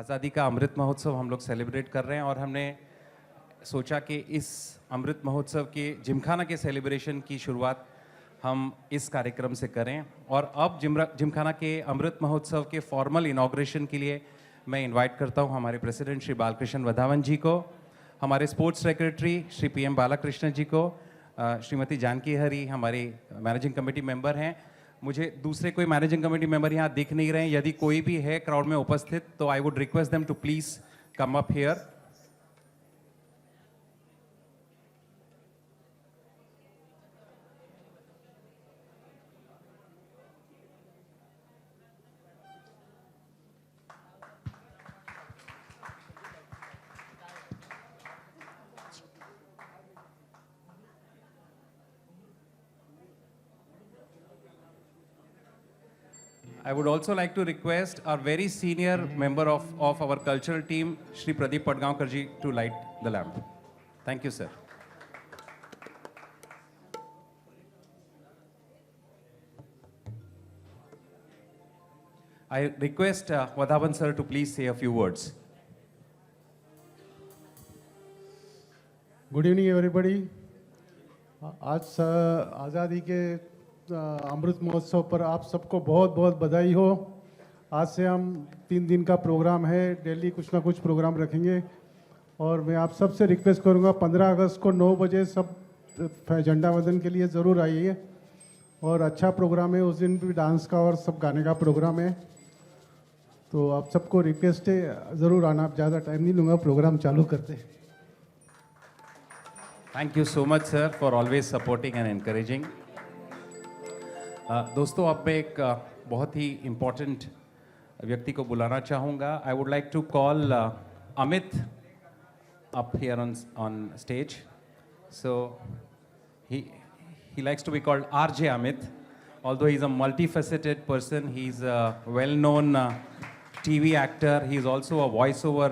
आज़ादी का अमृत महोत्सव हम लोग सेलिब्रेट कर रहे हैं और हमने सोचा कि इस अमृत महोत्सव के जिमखाना के सेलिब्रेशन की शुरुआत हम इस कार्यक्रम से करें। और अब जिमखाना के अमृत महोत्सव के फॉर्मल इनॉग्रेशन के लिए मैं इनवाइट करता हूं हमारे प्रेसिडेंट श्री बालकृष्ण वधावन जी को, हमारे sports secretary Shri PM Balakrishna ji को, श्रीमती जानकी हरी हमारी मैनेजिंग कमेटी मेंबर हैं। मुझे दूसरे कोई मैनेजिंग कमेटी मेंबर यहाँ दिख नहीं रहे हैं। यदि कोई भी है क्राउड में उपस्थित तो I would request them to please come up here. I would also like to request our very senior member of our cultural team, Shri Pradeep Padgaonkar ji, to light the lamp. Thank you, sir. I request Vadhavan sir to please say a few words. Good evening everybody. आज आज़ादी के अमृत महोत्सव पर आप सबको बहुत बहुत बधाई हो। आज से हम 3 दिन का प्रोग्राम है, डेली कुछ ना कुछ प्रोग्राम रखेंगे और मैं आप सबसे रिक्वेस्ट करूंगा 15 अगस्त को 9 बजे सब झंडा वंदन के लिए ज़रूर आइए और अच्छा प्रोग्राम है। उस दिन भी डांस का और सब गाने का प्रोग्राम है, तो आप सबको रिक्वेस्ट है ज़रूर आना। आप ज़्यादा टाइम नहीं लूँगा, प्रोग्राम चालू करते हैं। Thank you so much, sir, for always supporting and encouraging. दोस्तों, अब मैं एक बहुत ही इम्पोर्टेंट व्यक्ति को बुलाना चाहूँगा। I would like to call Amit up here on stage. So he likes to be called RJ Amit. Although he's a multifaceted person, he's a well-known TV actor. He's also a voiceover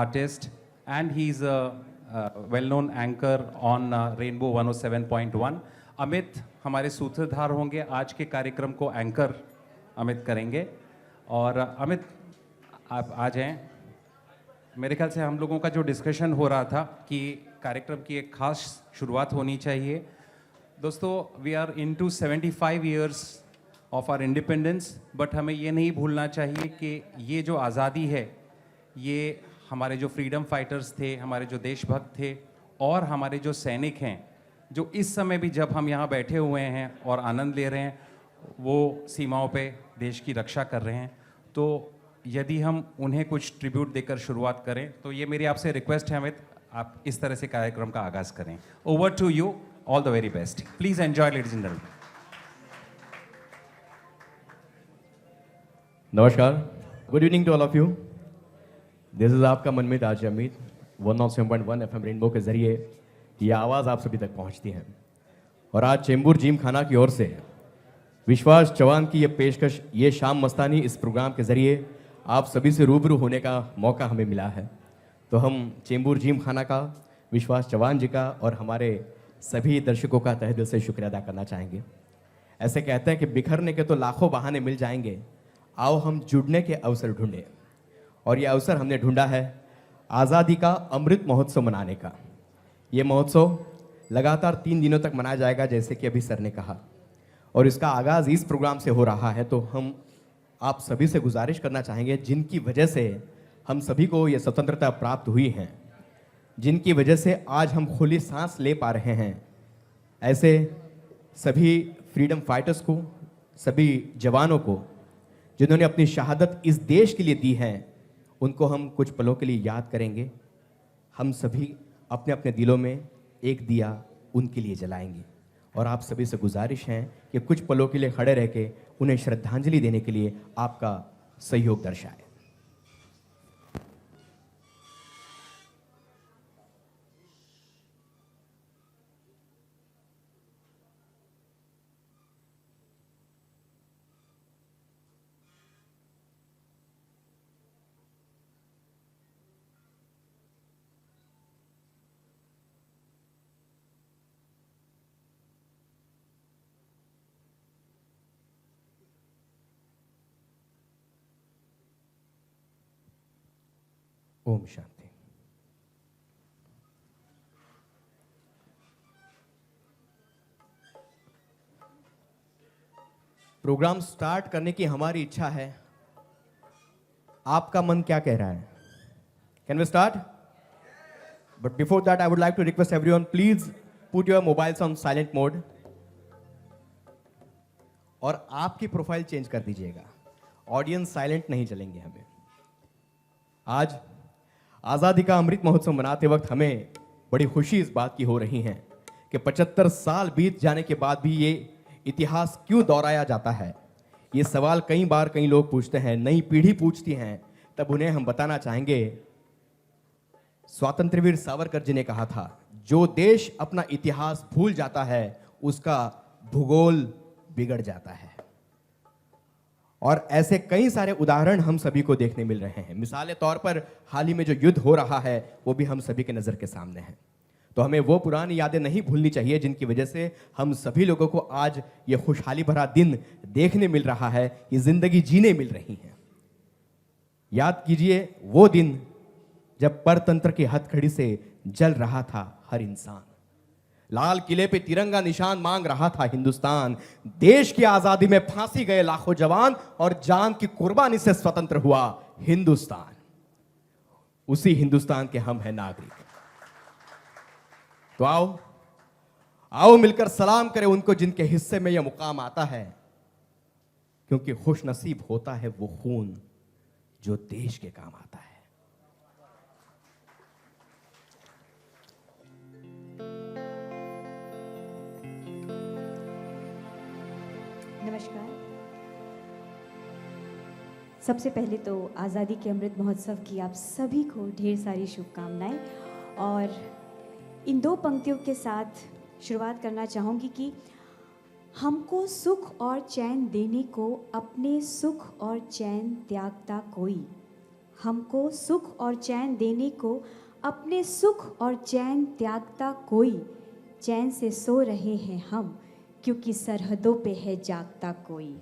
artist, and he's a well-known anchor on Rainbow 107.1. Amit हमारे सूत्रधार होंगे, आज के कार्यक्रम को anchor Amit करेंगे। और अमित, आप आ जाएं। मेरे ख्याल से हम लोगों का जो डिस्कशन हो रहा था कि कार्यक्रम की एक खास शुरुआत होनी चाहिए। दोस्तों, we are into 75 years of our independence, but हमें ये नहीं भूलना चाहिए कि ये जो आज़ादी है, ये हमारे जो फ्रीडम फाइटर्स थे, हमारे जो देशभक्त थे और हमारे जो सैनिक हैं, जो इस समय भी जब हम यहाँ बैठे हुए हैं और आनंद ले रहे हैं, वो सीमाओं पे देश की रक्षा कर रहे हैं। तो यदि हम उन्हें कुछ ट्रिब्यूट देकर शुरुआत करें, तो ये मेरी आपसे रिक्वेस्ट है अमित, आप इस तरह से कार्यक्रम का आगाज करें। Over to you, all the very best. Please enjoy ladies and gentleman. नमस्कार, good evening to all of you. This is आपका मनमीत आरजे अमित। 107.1 FM रेनबो के जरिए ये आवाज़ आप सभी तक पहुंचती है और आज चेंबूर जिम खाना की ओर से विश्वास चौहान की ये पेशकश, ये शाम मस्तानी, इस प्रोग्राम के जरिए आप सभी से रूबरू होने का मौका हमें मिला है। तो हम चेंबूर जिम खाना का, विश्वास चौहान जी का और हमारे सभी दर्शकों का तहे दिल से शुक्रिया अदा करना चाहेंगे। ऐसे कहते हैं कि बिखरने के तो लाखों बहाने मिल जाएंगे, आओ हम जुड़ने के अवसर ढूंढें। और ये अवसर हमने ढूंढा है आज़ादी का अमृत महोत्सव मनाने का। ये महोत्सव लगातार 3 दिनों तक मनाया जाएगा, जैसे कि अभी सर ने कहा, और इसका आगाज़ इस प्रोग्राम से हो रहा है। तो हम आप सभी से गुजारिश करना चाहेंगे, जिनकी वजह से हम सभी को ये स्वतंत्रता प्राप्त हुई है, जिनकी वजह से आज हम खुली सांस ले पा रहे हैं, ऐसे सभी फ्रीडम फाइटर्स को, सभी जवानों को जिन्होंने अपनी शहादत इस देश के लिए दी है, उनको हम कुछ पलों के लिए याद करेंगे। हम सभी अपने अपने दिलों में एक दिया उनके लिए जलाएंगे और आप सभी से गुजारिश है कि कुछ पलों के लिए खड़े रह के उन्हें श्रद्धांजलि देने के लिए आपका सहयोग दर्शाएं। ओम शांति। प्रोग्राम स्टार्ट करने की हमारी इच्छा है, आपका मन क्या कह रहा है? Can we start? But before that I would like to request everyone, please put your mobiles on silent mode और आपकी प्रोफाइल चेंज कर दीजिएगा। ऑडियंस साइलेंट नहीं चलेंगे हमें। आज आजादी का अमृत महोत्सव मनाते वक्त हमें बड़ी खुशी इस बात की हो रही है कि 75 साल बीत जाने के बाद भी ये इतिहास क्यों दोहराया जाता है। ये सवाल कई बार कई लोग पूछते हैं, नई पीढ़ी पूछती हैं, तब उन्हें हम बताना चाहेंगे, स्वातंत्र्यवीर सावरकर जी ने कहा था, जो देश अपना इतिहास भूल जाता है उसका भूगोल बिगड़ जाता है। और ऐसे कई सारे उदाहरण हम सभी को देखने मिल रहे हैं। मिसाल तौर पर हाल ही में जो युद्ध हो रहा है वो भी हम सभी के नजर के सामने है। तो हमें वो पुरानी यादें नहीं भूलनी चाहिए जिनकी वजह से हम सभी लोगों को आज ये खुशहाली भरा दिन देखने मिल रहा है, ये जिंदगी जीने मिल रही है। याद कीजिए वो दिन जब परतंत्र की हथकड़ी से जल रहा था हर इंसान, लाल किले पे तिरंगा निशान मांग रहा था हिंदुस्तान, देश की आजादी में फांसी गए लाखों जवान और जान की कुर्बानी से स्वतंत्र हुआ हिंदुस्तान। उसी हिंदुस्तान के हम हैं नागरिक। तो आओ मिलकर सलाम करें उनको जिनके हिस्से में यह मुकाम आता है, क्योंकि खुश नसीब होता है वो खून जो देश के काम आता है। नमस्कार। सबसे पहले तो आज़ादी के अमृत महोत्सव की आप सभी को ढेर सारी शुभकामनाएं। और इन दो पंक्तियों के साथ शुरुआत करना चाहूँगी कि हमको सुख और चैन देने को अपने सुख और चैन त्यागता कोई, हमको सुख और चैन देने को अपने सुख और चैन त्यागता कोई, चैन से सो रहे हैं हम क्योंकि सरहदों पे है जागता कोई।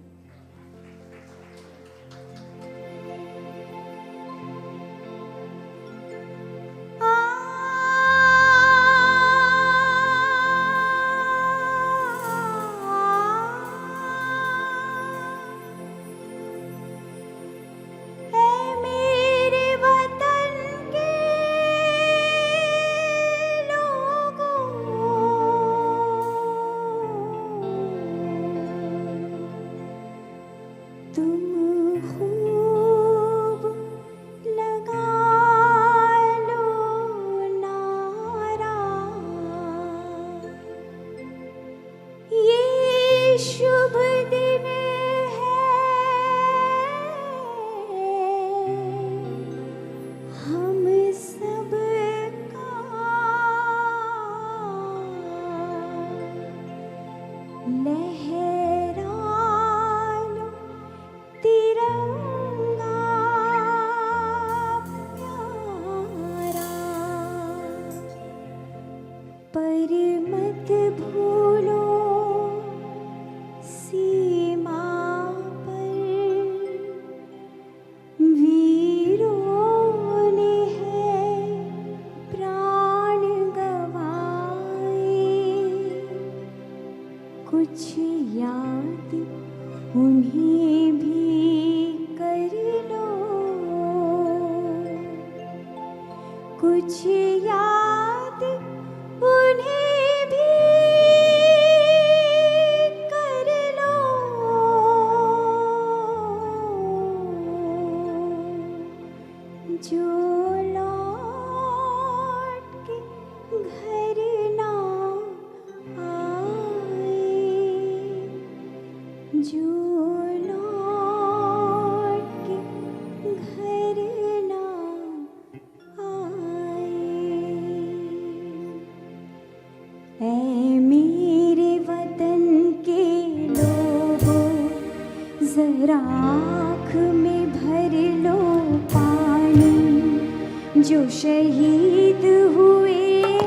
जो शहीद हुए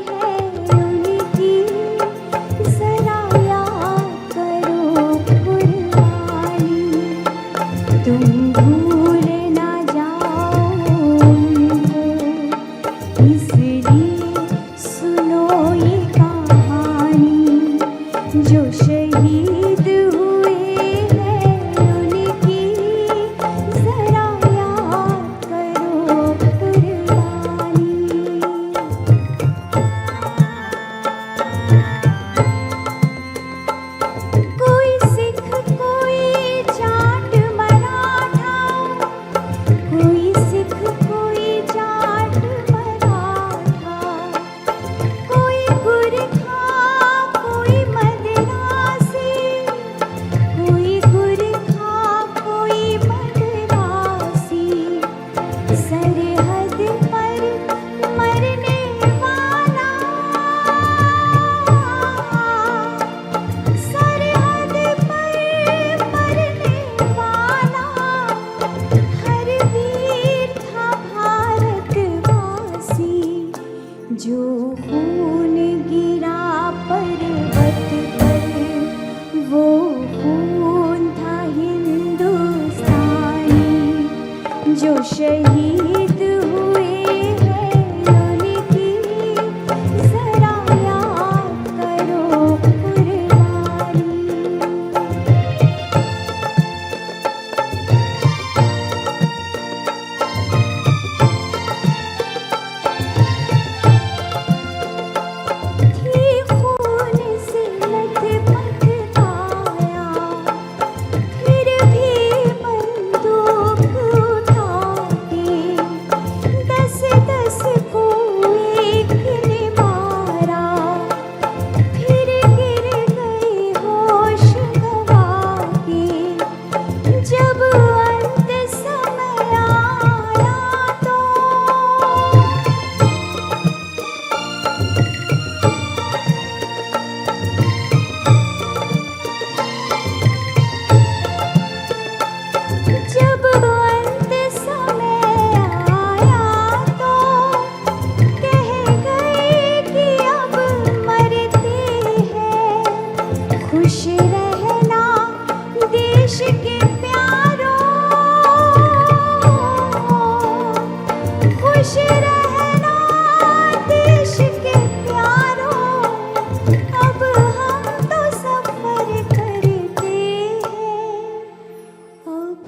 हैं उनकी जरा याद करो कुर्बानी, तुम भूल ना जाओ उनको। जो शहीद हुए हैं उनकी जरा याद करो कुर्बानी। कोई सिख कोई जाट मराठा, कोई सिख कोई जाट मराठा, कोई गुरखा कोई मद्रासी, कोई गुरखा कोई मद्रासी, सरहद पर मरने वाला, सरहद पर मरने वाला, हर वीर था भारतवासी। जो खून गिरा पर्वत पर वो खून था हिंदुस्तानी। जो शहीद हुए हैं उनकी जरा याद करो कुर्बानी। थी खून से लथपथ काया, फिर भी बंदूक उठा के 10-10 को एक ने मारा, फिर गिर गए होश गवा के। जब अंत समय आया तो जब अंत समय आया तो कह गए कि अब मरते हैं। खुश रहना देश के प्यारों, खुश रहना देश के प्यारों, अब हम तो सफर करते हैं, अब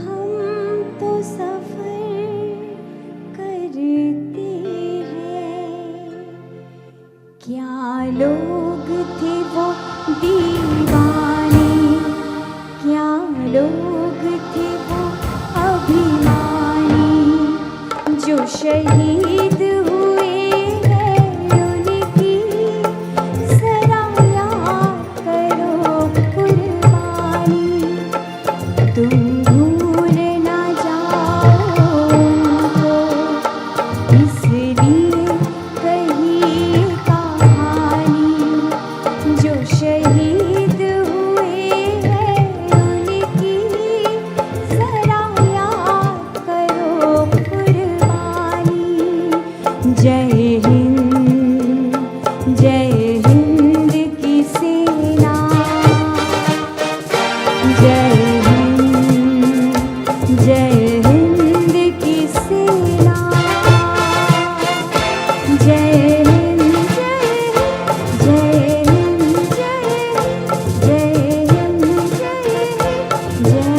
हम तो सफर करते हैं। क्या लोग थे वो दीवाने, क्या लोग थे वो अभिमानी। जो शहीद हुए हैं उनकी जरा याद करो कुर्बानी। तुम भूल ना जाओ उनको, इसलिए कही ये कहानी। जो शहीद हुए हैं उनकी जरा याद करो कुर्बानी। जय हिंद, जय हिंद की सेना, जय हिंद, जय हिंद की सेना, जय हिंद, जय हिंद, जय हिंद, जय हिंद, जय हिंद, जय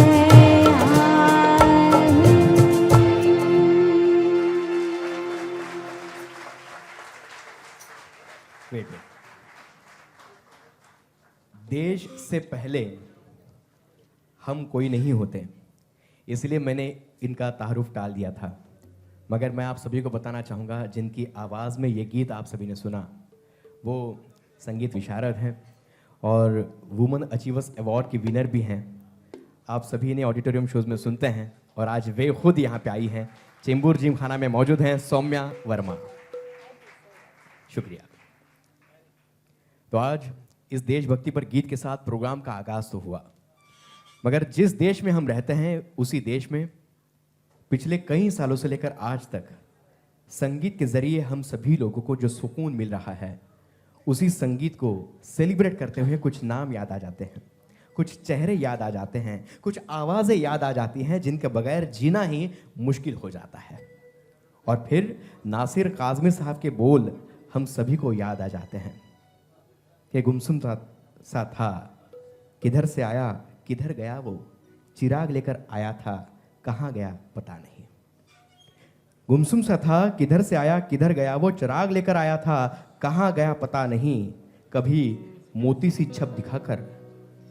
वेट वेट। देश से पहले हम कोई नहीं होते, इसलिए मैंने इनका तारुफ टाल दिया था। मगर मैं आप सभी को बताना चाहूँगा, जिनकी आवाज़ में ये गीत आप सभी ने सुना वो संगीत विशारद हैं और वुमेन अचीवर्स अवार्ड की विनर भी हैं। आप सभी ने ऑडिटोरियम शोज में सुनते हैं और आज वे खुद यहाँ पे आई हैं। चेंबूर जिमखाना में मौजूद हैं सौम्या वर्मा। शुक्रिया। तो आज इस देशभक्ति पर गीत के साथ प्रोग्राम का आगाज तो हुआ, मगर जिस देश में हम रहते हैं उसी देश में पिछले कई सालों से लेकर आज तक संगीत के जरिए हम सभी लोगों को जो सुकून मिल रहा है, उसी संगीत को सेलिब्रेट करते हुए कुछ नाम याद आ जाते हैं, कुछ चेहरे याद आ जाते हैं, कुछ आवाज़ें याद आ जाती हैं जिनके बगैर जीना ही मुश्किल हो जाता है। और फिर नासिर काज़मी साहब के बोल हम सभी को याद आ जाते हैं कि गुमसुम सा सा था, किधर से आया किधर गया वो, चिराग लेकर आया था, कहाँ गया पता नहीं। गुमसुम सा था, किधर से आया किधर गया वो, चिराग लेकर आया था, कहाँ गया पता नहीं। कभी मोती सी छप दिखाकर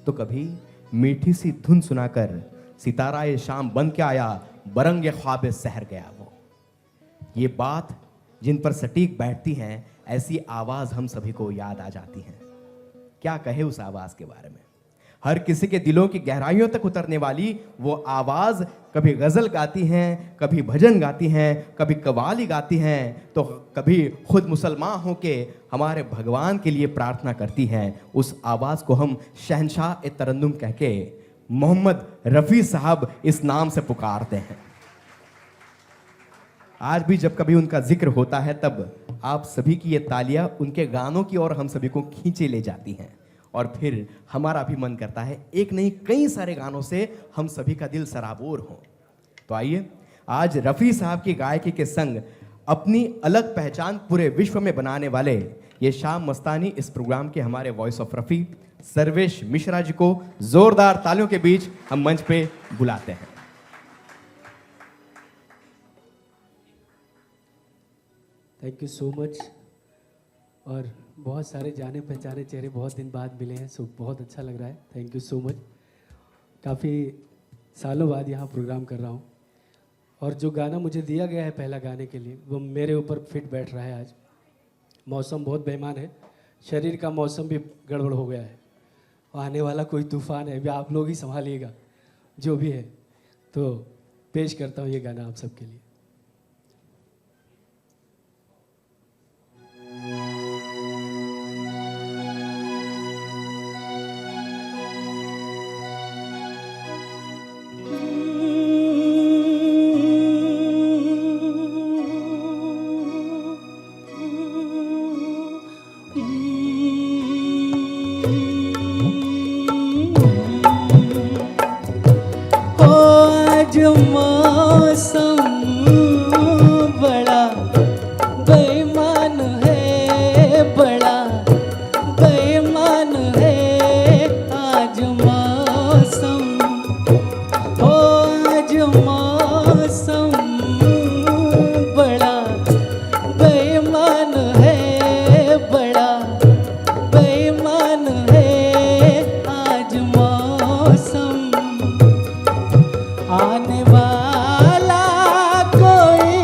तो कभी मीठी सी धुन सुनाकर, सितारा ये शाम बन के आया, बरंगे ख्वाबे सहर गया वो। ये बात जिन पर सटीक बैठती हैं, ऐसी आवाज हम सभी को याद आ जाती है। क्या कहे उस आवाज के बारे में। हर किसी के दिलों की गहराइयों तक उतरने वाली वो आवाज कभी गजल गाती हैं, कभी भजन गाती हैं, कभी कव्वाली गाती हैं, तो कभी खुद मुसलमान होके हमारे भगवान के लिए प्रार्थना करती हैं। उस आवाज को हम शहंशाह ए तरन्नुम कह के मोहम्मद रफ़ी साहब इस नाम से पुकारते हैं। आज भी जब कभी उनका जिक्र होता है तब आप सभी की ये तालियां उनके गानों की ओर हम सभी को खींचे ले जाती हैं, और फिर हमारा भी मन करता है एक नहीं कई सारे गानों से हम सभी का दिल सराबोर हो। तो आइए आज रफ़ी साहब की गायकी के संग अपनी अलग पहचान पूरे विश्व में बनाने वाले ये शाम मस्तानी इस प्रोग्राम के हमारे वॉइस ऑफ रफ़ी सर्वेश मिश्रा जी को जोरदार तालियों के बीच हम मंच पे बुलाते हैं। Thank you so much. और बहुत सारे जाने पहचाने चेहरे बहुत दिन बाद मिले हैं, सो बहुत अच्छा लग रहा है। Thank you so much. काफ़ी सालों बाद यहाँ प्रोग्राम कर रहा हूँ, और जो गाना मुझे दिया गया है पहला गाने के लिए वो मेरे ऊपर फिट बैठ रहा है। आज मौसम बहुत बेईमान है, शरीर का मौसम भी गड़बड़ हो गया है, आने वाला कोई तूफान है, अभी आप लोग ही संभालिएगा जो भी है। तो पेश करता हूँ ये गाना आप सबके लिए। आज मौसम बड़ा बेईमान है, बड़ा बेईमान है। आज मौसम हो, आज मौसम बड़ा बेईमान है, बड़ा बेईमान है। आज मौसम आने वाला कोई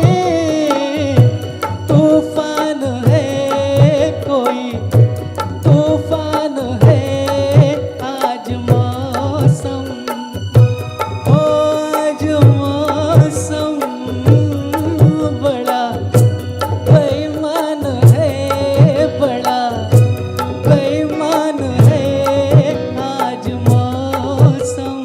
तूफान है, कोई तूफान है। आज मौसम हो, आज मौसम बड़ा बेईमान है, बड़ा बेईमान है। आज मौसम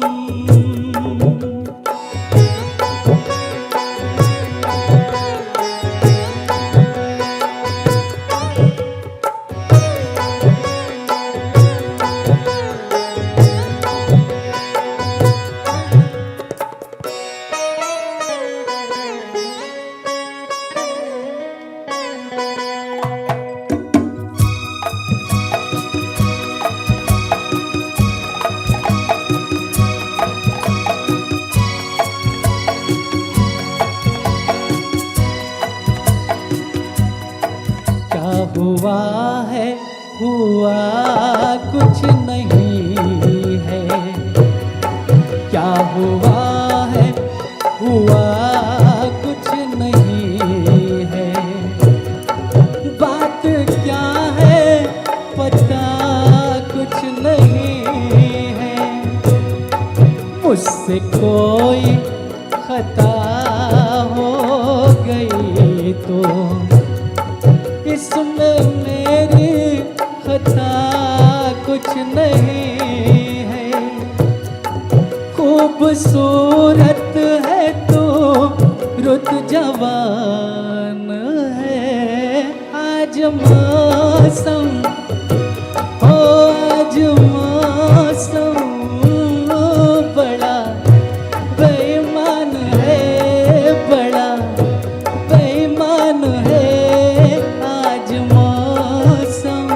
क्या हुआ है, हुआ कुछ नहीं है। क्या हुआ है, हुआ कुछ नहीं है। बात क्या है पता कुछ नहीं है। मुझसे कोई खता हो गई तो इसमें मेरी खता कुछ नहीं है। खूबसूरत है तो रुत जवान है। आज मौसम हो, आज मौसम बड़ा बेईमान है, बड़ा बेईमान है। आज मौसम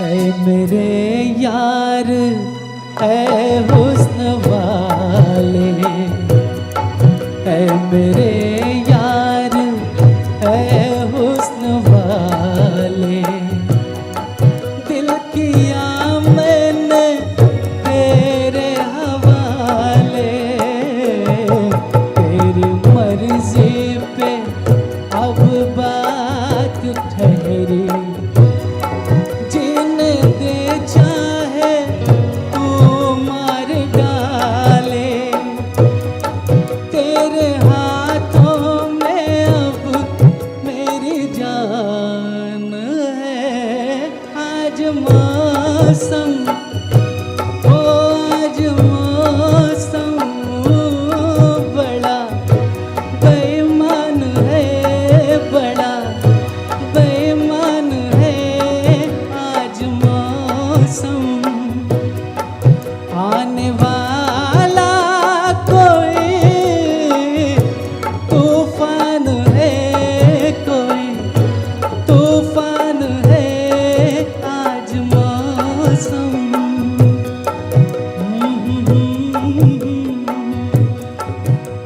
ऐ मेरे यार ऐ हुस्न वाले, ऐ मेरे यार ऐ हुस्न वाले, दिल किया मैंने तेरे हवाले, तेरी मर्जी पे अब बात ठहरी, जीने दे चाहे तू मार डाले, तेरे हाथों में अब मेरी जान है। आज मौसम ओ आज मौसम बड़ा बेईमान है, बड़ा बेईमान है आज मौसम। आने वाला कोई तूफान है, कोई तूफान है आज मौसम।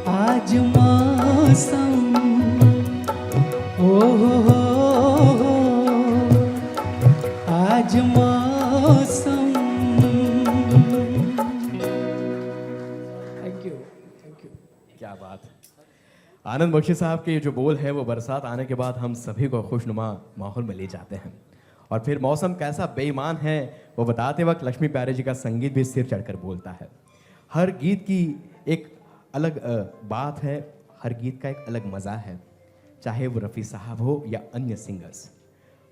आज मौसम ओ आज मौसम। Thank you. क्या बात। आनंद बख्शी साहब के जो बोल है वो बरसात आने के बाद हम सभी को खुशनुमा माहौल में ले जाते हैं। और फिर मौसम कैसा बेईमान है वो बताते वक्त लक्ष्मी प्यारे जी का संगीत भी सिर चढ़कर बोलता है। हर गीत की एक अलग बात है, हर गीत का एक अलग मज़ा है, चाहे वो रफ़ी साहब हो या अन्य सिंगर्स।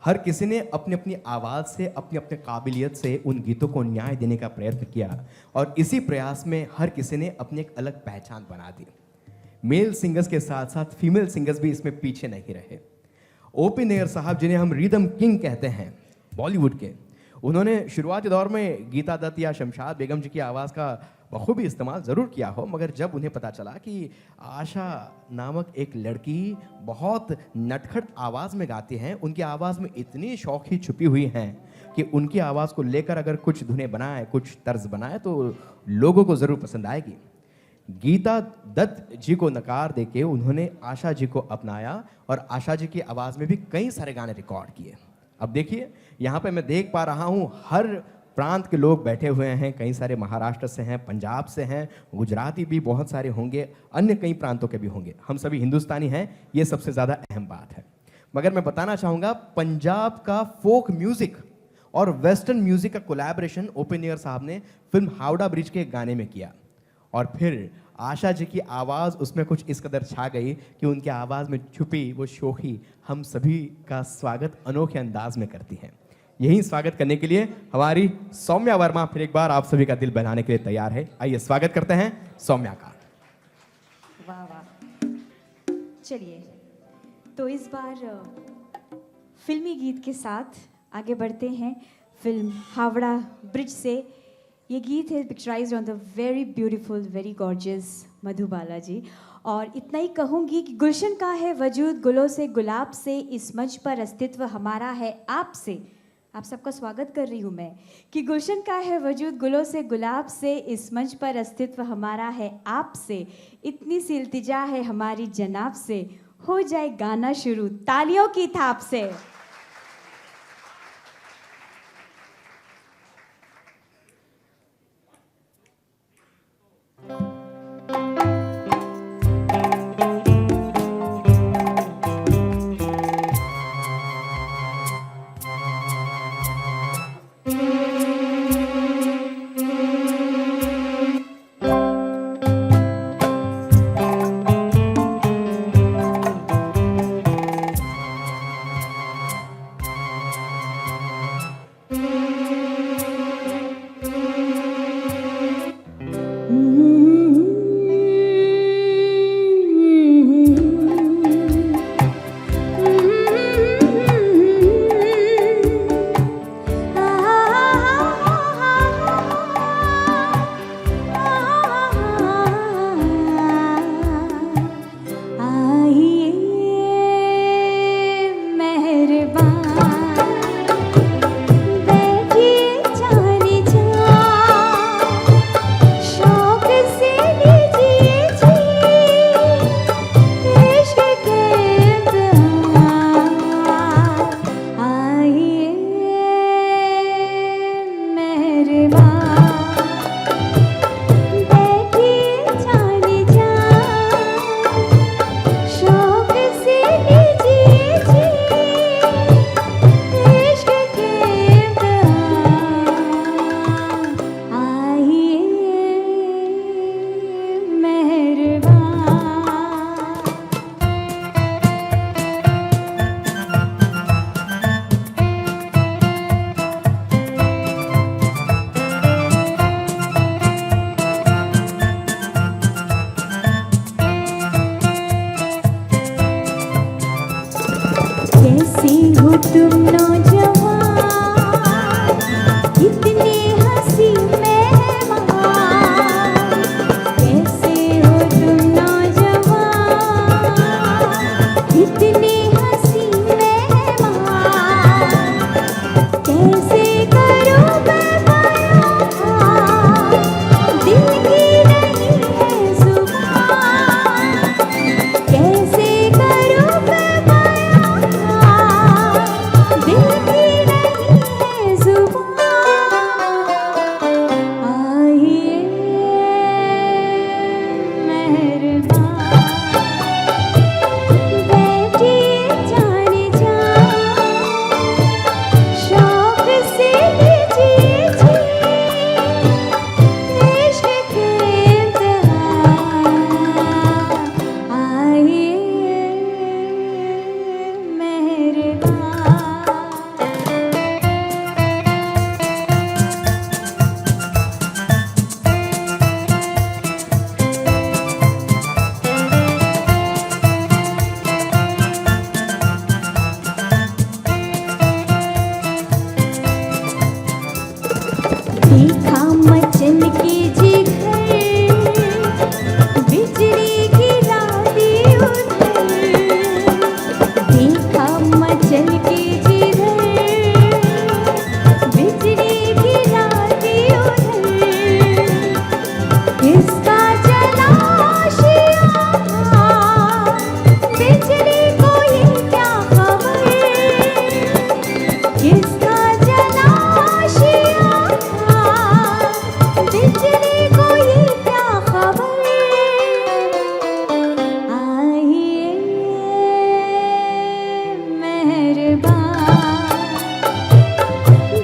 हर किसी ने अपनी अपनी आवाज़ से, अपनी अपनी काबिलियत से उन गीतों को न्याय देने का प्रयत्न किया और इसी प्रयास में हर किसी ने अपनी एक अलग पहचान बना दी। मेल सिंगर्स के साथ साथ फीमेल सिंगर्स भी इसमें पीछे नहीं रहे। ओपी नैयर साहब, जिन्हें हम रिदम किंग कहते हैं बॉलीवुड के, उन्होंने शुरुआती दौर में गीता दत्त या शमशाद बेगम जी की आवाज़ का बखूबी इस्तेमाल ज़रूर किया हो, मगर जब उन्हें पता चला कि आशा नामक एक लड़की बहुत नटखट आवाज़ में गाती हैं, उनकी आवाज़ में इतनी शौक़ी छुपी हुई हैं कि उनकी आवाज़ को लेकर अगर कुछ धुनें बनाए, कुछ तर्ज बनाए तो लोगों को ज़रूर पसंद आएगी। गीता दत्त जी को नकार देके उन्होंने आशा जी को अपनाया और आशा जी की आवाज़ में भी कई सारे गाने रिकॉर्ड किए। अब देखिए यहाँ पे मैं देख पा रहा हूँ हर प्रांत के लोग बैठे हुए हैं, कई सारे महाराष्ट्र से हैं, पंजाब से हैं, गुजराती भी बहुत सारे होंगे, अन्य कई प्रांतों के भी होंगे। हम सभी हिंदुस्तानी हैं, ये सबसे ज़्यादा अहम बात है। मगर मैं बताना चाहूँगा पंजाब का फोक म्यूज़िक और वेस्टर्न म्यूज़िक का कोलैबोरेशन ओपी नैयर साहब ने फिल्म हावड़ा ब्रिज के एक गाने में किया और फिर आशा जी की आवाज़ उसमें कुछ इस कदर छा गई कि उनकी आवाज़ में छुपी वो शोखी हम सभी का स्वागत अनोखे अंदाज में करती हैं। यही स्वागत करने के लिए हमारी सौम्या वर्मा फिर एक बार आप सभी का दिल बहलाने के लिए तैयार है। आइए स्वागत करते हैं सौम्या का। वाह वाह। चलिए तो इस बार फिल्मी गीत के साथ आगे बढ़ते हैं। फिल्म हावड़ा ब्रिज से ये गीत है picturised on the very beautiful very gorgeous Madhubala ji. और इतना ही कहूँगी कि गुलशन का है वजूद गुलों से गुलाब से, इस मंच पर अस्तित्व हमारा है आपसे। आप सबका स्वागत कर रही हूँ मैं कि गुलशन का है वजूद गुलों से गुलाब से, इस मंच पर अस्तित्व हमारा है आपसे, इतनी सी इल्तिजा है हमारी जनाब से, हो जाए गाना शुरू तालियों की थाप से। तुम नौजवान, कितने हंसी मेहमान, कैसे हो तुम नौजवान, कितने हंसी मेहमान, कैसे करूं मैं बयां, दिल की नहीं है जुबान, कैसे करूं मैं बयां, दिल की नहीं है जुबान। आइए मेहरबान, बैठिए जाने जा, शौक से लीजिए जी इश्क के इम्तिहान। आइए मेहरबान। देखा मचल के जिगर, बिजली गिरा दी उधर, देखा मचल के जिगर, बिजली गिरा दी उधर, किसका जला आशियाँ, बिजली को ये क्या खबर, किसका जला आशियाँ, बिजली को ये क्या खबर। आइए मेहरबान,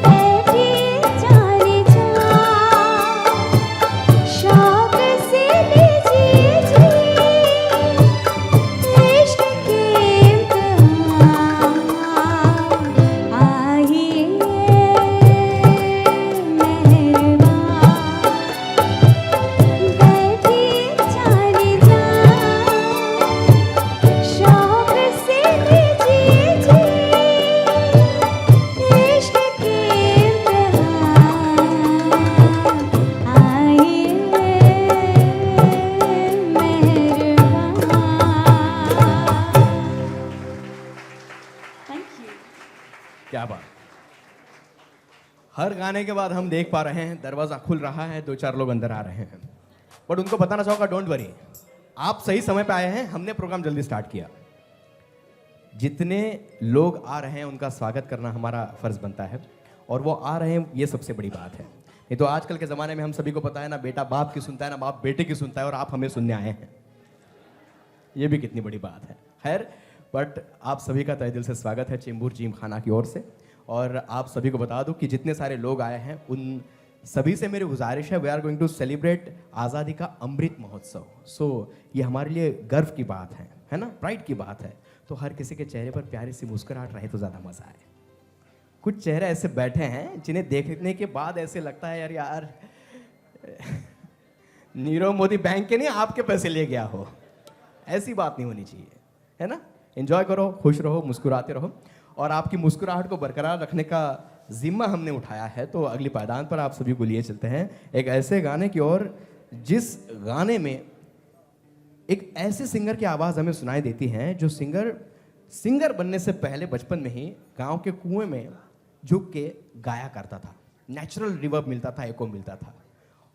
बैठिए जाने जा, शौक से लीजिए जी इश्क के इम्तिहान। आइए मेहरबान, बैठिए जाने जा, शौक से लीजिए जी इश्क के इम्तिहान। आइए मेहरबान। Thank you. क्या बात। हर गाने के बाद हम देख पा रहे हैं दरवाजा खुल रहा है, 2-4 लोग अंदर आ रहे हैं, बट उनको बताना चाहूंगा डोंट वरी, आप सही समय पे आए हैं, हमने प्रोग्राम जल्दी स्टार्ट किया। जितने लोग आ रहे हैं उनका स्वागत करना हमारा फर्ज बनता है, और वो आ रहे हैं ये सबसे बड़ी बात है। नहीं तो आजकल के ज़माने में हम सभी को पता है ना, बेटा बाप की सुनता है ना बाप बेटे की सुनता है, और आप हमें सुनने आए हैं, ये भी कितनी बड़ी बात है। खैर, बट आप सभी का तहे दिल से स्वागत है चेंबूर जिम खाना की ओर से। और आप सभी को बता दूं कि जितने सारे लोग आए हैं उन सभी से मेरी गुजारिश है, we are going to celebrate आज़ादी का अमृत महोत्सव। सो ये हमारे लिए गर्व की बात है ना, प्राइड की बात है। तो हर किसी के चेहरे पर प्यारी सी मुस्कुराहट रहे तो ज़्यादा मज़ा आए। कुछ चेहरे ऐसे बैठे हैं जिन्हें देखने के बाद ऐसे लगता है यार नीरव मोदी बैंक के नहीं आपके पैसे ले गया हो, ऐसी बात नहीं होनी चाहिए, है ना। एंजॉय करो, खुश रहो, मुस्कुराते रहो, और आपकी मुस्कुराहट को बरकरार रखने का जिम्मा हमने उठाया है। तो अगली पायदान पर आप सभी को लिए चलते हैं एक ऐसे गाने की ओर जिस गाने में एक ऐसे सिंगर की आवाज़ हमें सुनाई देती है जो सिंगर बनने से पहले बचपन में ही गांव के कुएं में झुक के गाया करता था। नेचुरल रिवर्ब मिलता था, एको मिलता था,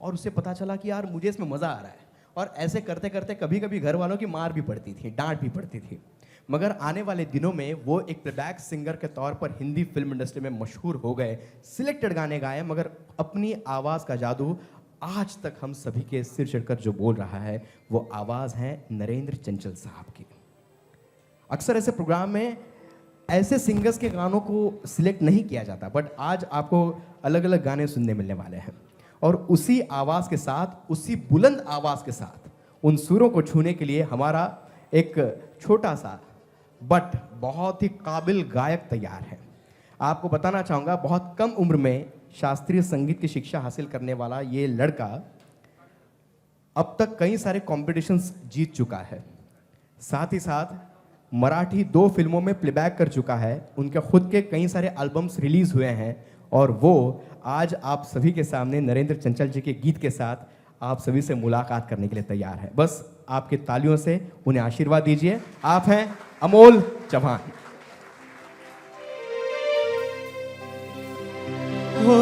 और उसे पता चला कि यार मुझे इसमें मज़ा आ रहा है। और ऐसे करते करते कभी कभी घर वालों की मार भी पड़ती थी, डांट भी पड़ती थी, मगर आने वाले दिनों में वो एक प्लेबैक सिंगर के तौर पर हिंदी फिल्म इंडस्ट्री में मशहूर हो गए। सिलेक्टेड गाने गाए, मगर अपनी आवाज़ का जादू आज तक हम सभी के सिर चढ़कर जो बोल रहा है वो आवाज़ है नरेंद्र चंचल साहब की। अक्सर ऐसे प्रोग्राम में ऐसे सिंगर्स के गानों को सिलेक्ट नहीं किया जाता, बट आज आपको अलग अलग गाने सुनने मिलने वाले हैं, और उसी आवाज़ के साथ, उसी बुलंद आवाज़ के साथ उन सुरों को छूने के लिए हमारा एक छोटा सा बट बहुत ही काबिल गायक तैयार है। आपको बताना चाहूँगा, बहुत कम उम्र में शास्त्रीय संगीत की शिक्षा हासिल करने वाला ये लड़का अब तक कई सारे कॉम्पिटिशन्स जीत चुका है। साथ ही साथ मराठी 2 फिल्मों में प्लेबैक कर चुका है, उनके खुद के कई सारे एल्बम्स रिलीज हुए हैं और वो आज आप सभी के सामने नरेंद्र चंचल जी के गीत के साथ आप सभी से मुलाकात करने के लिए तैयार है। बस आपके तालियों से उन्हें आशीर्वाद दीजिए। आप हैं अमोल चौहान। हो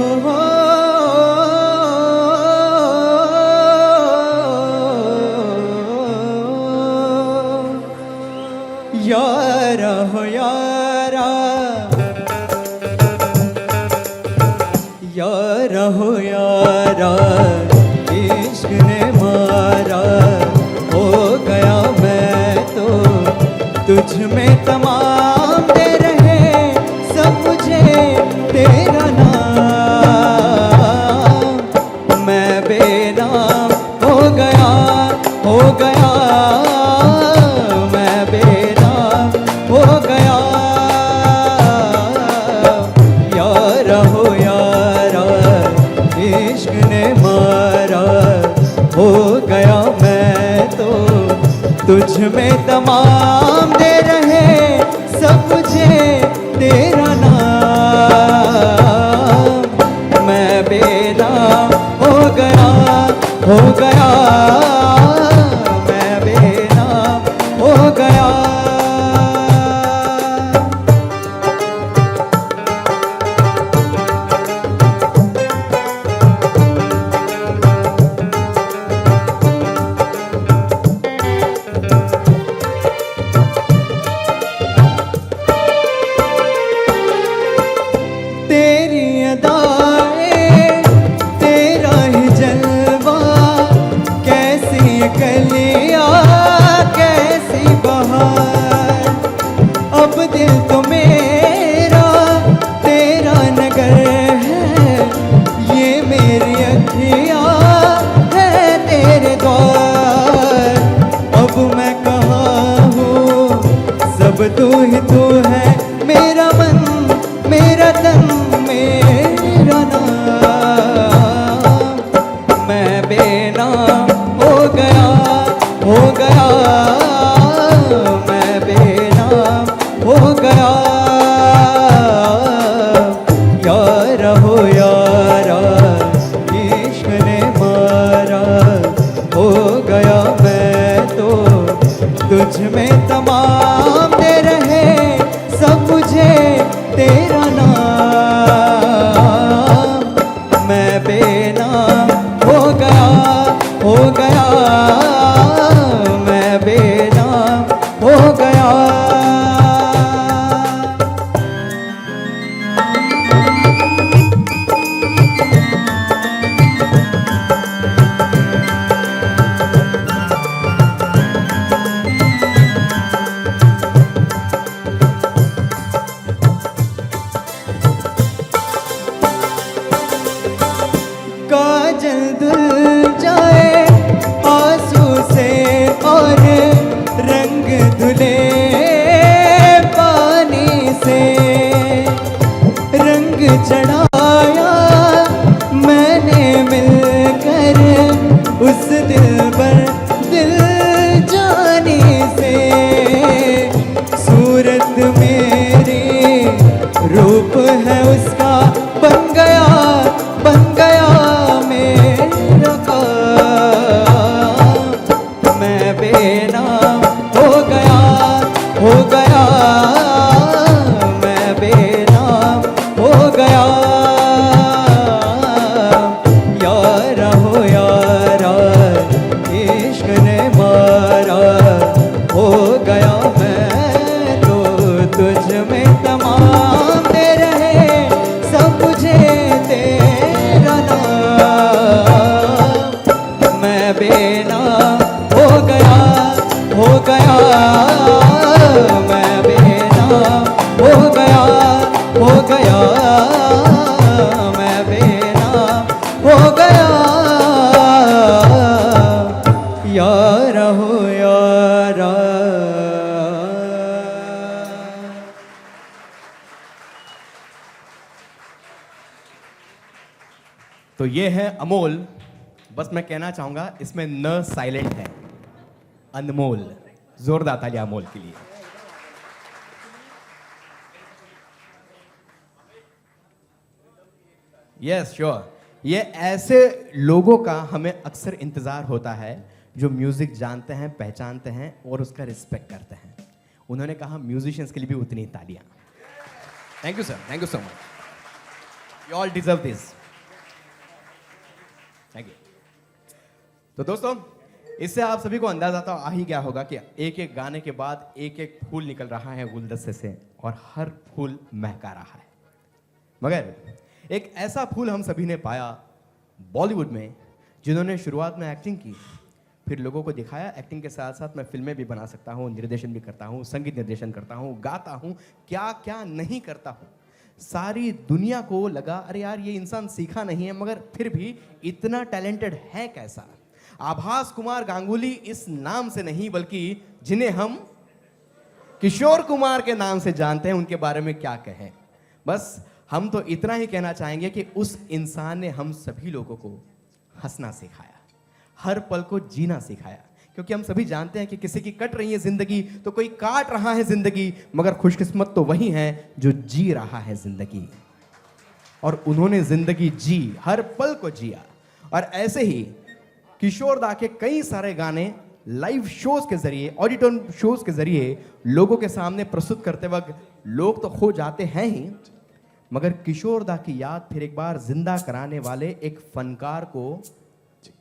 यारा हो यारा, यारा हो यारा, इश्क ने मारा, हो गया मैं तो तुझ में तमाम दे रहे सब मुझे तेरा नाम, मैं बेनाम हो गया, हो गया, मैं बेनाम हो गया, यारा हो यारा, इश्क ने मारा, हो गया मैं तो तुझ में तमाम दे रहे सब मुझे तेरा नाम, मैं बेनाम हो गया, हो गया, मैं बेनाम हो गया। तेरी अदाएं, तेरा ही जलवा, कैसी कलियां, कैसी बहार, अब दिल तो मेरा तेरा नगर है, ये मेरी अखियां है तेरे द्वार, अब मैं कहाँ हूँ, सब तू ही तू है, मेरा मन, मेरा तन, मेरा नाम, मैं बेनाम हो गया, हो गया, मैं बेनाम हो गया, यारा हो यारा, इश्क ने मारा, हो गया मैं तो तुझ में तमाम दे रहे सब मुझे तेरा नाम, मैं बेनाम हो गया, हो गया, मैं बेनाम हो गया। काजल धुल जाए आंसू से और रंग धुले पानी से, रंग चढ़ाया मैंने मिलकर उस दिल पर दिल जानी से, सूरत मेरी रूप है उसका बन गया, बन गया मेरा काम, मैं बेनाम हो गया, हो गया, मैं बेनाम हो गया, यारा हो यारा, इश्क ने मारा, हो गया मैं तो तुझ में तमाम दे रहे सब मुझे तेरा नाम, मैं बेनाम हो गया, हो गया, मैं बेनाम हो गया, हो गया, मैं बेनाम हो गया, यारा हो यारा। तो ये है अमोल। बस मैं कहना चाहूंगा इसमें न साइलेंट है, अनमोल। जोरदार तालियां अमोल के लिए। Yes sure. ये ऐसे लोगों का हमें अक्सर इंतजार होता है जो म्यूजिक जानते हैं, पहचानते हैं और उसका रिस्पेक्ट करते हैं। उन्होंने कहा म्यूजिशियंस के लिए भी उतनी तालियां। Thank you sir, thank you so much, you all deserve this. Thank you. तो दोस्तों, इससे आप सभी को अंदाजा तो आ ही गया होगा कि एक एक गाने के बाद एक एक फूल निकल रहा है गुलदस्ते से और हर फूल महका रहा है। मगर एक ऐसा फूल हम सभी ने पाया बॉलीवुड में, जिन्होंने शुरुआत में एक्टिंग की, फिर लोगों को दिखाया एक्टिंग के साथ साथ मैं फिल्में भी बना सकता हूँ, निर्देशन भी करता हूँ, संगीत निर्देशन करता हूँ, गाता हूँ, क्या क्या नहीं करता हूँ। सारी दुनिया को लगा अरे यार ये इंसान सीखा नहीं है मगर फिर भी इतना टैलेंटेड है कैसा। आभास कुमार गांगुली इस नाम से नहीं बल्कि जिन्हें हम किशोर कुमार के नाम से जानते हैं, उनके बारे में क्या कहें। बस हम तो इतना ही कहना चाहेंगे कि उस इंसान ने हम सभी लोगों को हंसना सिखाया, हर पल को जीना सिखाया, क्योंकि हम सभी जानते हैं कि किसी की कट रही है जिंदगी तो कोई काट रहा है जिंदगी, मगर खुशकिस्मत तो वही है जो जी रहा है जिंदगी। और उन्होंने जिंदगी जी, हर पल को जिया। और ऐसे ही किशोर दा के कई सारे गाने लाइव शोज के जरिए, ऑडिटोरियम शोज के जरिए लोगों के सामने प्रस्तुत करते वक्त लोग तो खो जाते हैं ही, मगर किशोर दा की याद फिर एक बार जिंदा कराने वाले एक फनकार को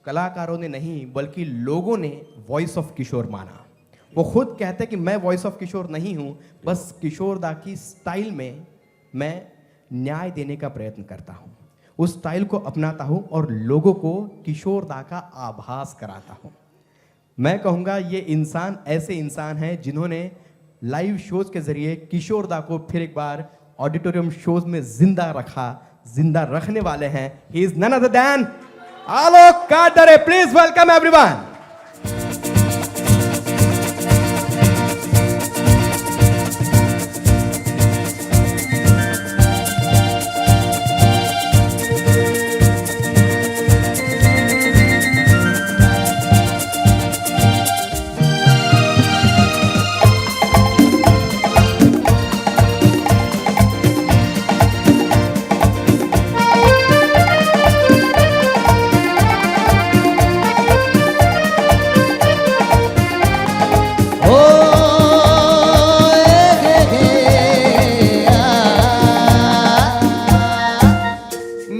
कलाकारों ने नहीं बल्कि लोगों ने वॉइस ऑफ किशोर माना। वो खुद कहते हैं कि मैं वॉइस ऑफ किशोर नहीं हूं, बस किशोर दा की स्टाइल में मैं न्याय देने का प्रयत्न करता हूं, उस स्टाइल को अपनाता हूं और लोगों को किशोर दा का आभास कराता हूं। मैं कहूंगा ये इंसान ऐसे इंसान हैं जिन्होंने लाइव शोज के जरिए किशोर दा को फिर एक बार ऑडिटोरियम शोज में जिंदा रखा, जिंदा रखने वाले हैं। He is none other than Alok Kadre. Please welcome everyone.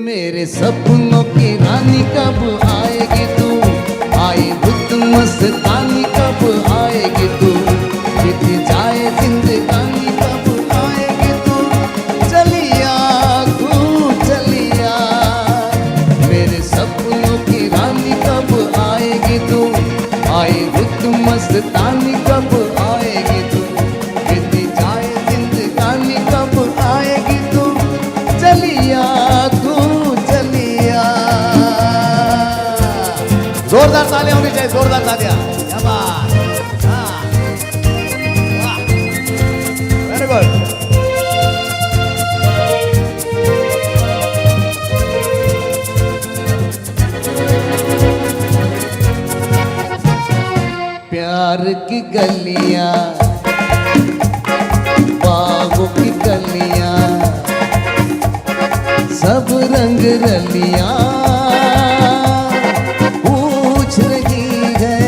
मेरे सपनों की रानी कब आएगी तू, आई रुत मस्तानी कब आएगी तू, बीत जाए जिंदगानी कब आएगी तू, चलिया तू चलिया। मेरे सपनों की रानी कब आएगी तू, आई रुत मस्तानी कब आएगी तू, बीत जाए जिंदगानी कब आएगी तू, चलिया तू चलिया। जोरदार तालियां होनी चाहिए, जोरदार तालियां। क्या बात, वेरी गुड। प्यार की गलियां, बागों की गलियां, सब रंग रलियां पूछ रही है।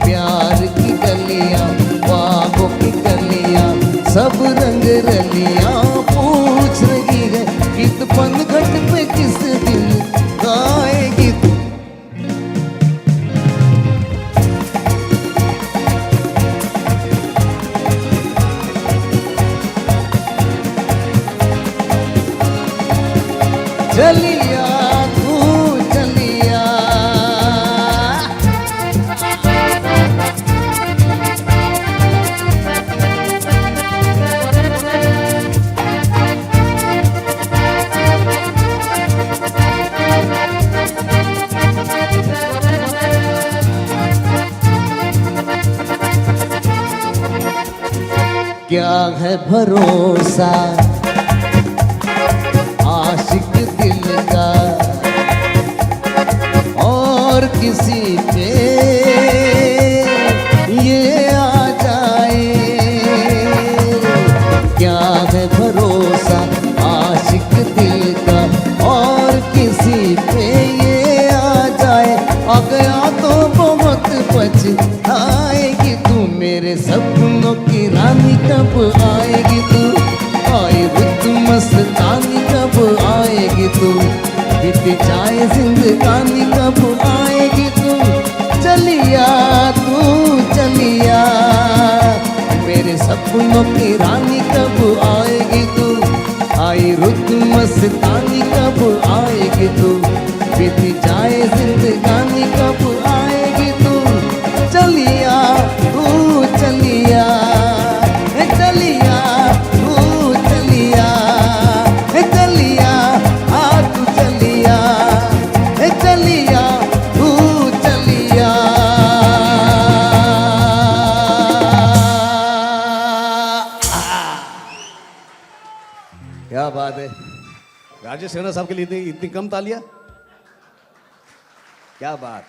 प्यार की गलियां, बागों की गलियां, सब रंग रलियां पूछ रही है, गीत पनघट पे किस दिन गाएगी तू। चलिया तू चलिया। क्या है भरोसा आशिक दिल का और किसी पे ये आ जाए। क्या है भरोसा आशिक दिल सपनों की रानी कब आएगी तू, आई रुत मस्तानी कब आएगी तू, बीत जाए जिंदगानी कब आएगी तू, चलिया तू चलिया, मेरे सपनों की रानी कब आएगी तू, आई रुत मस्तानी कब आएगी तू, बीत जाए जिंदगानी कब आएगी तू, चलिया तू चलिया, चलिया तू चलिया, चलिया आ तू चलिया, चलिया तू चलिया। क्या बात है, राजेश खन्ना साहब के लिए इतनी कम तालियां, क्या बात।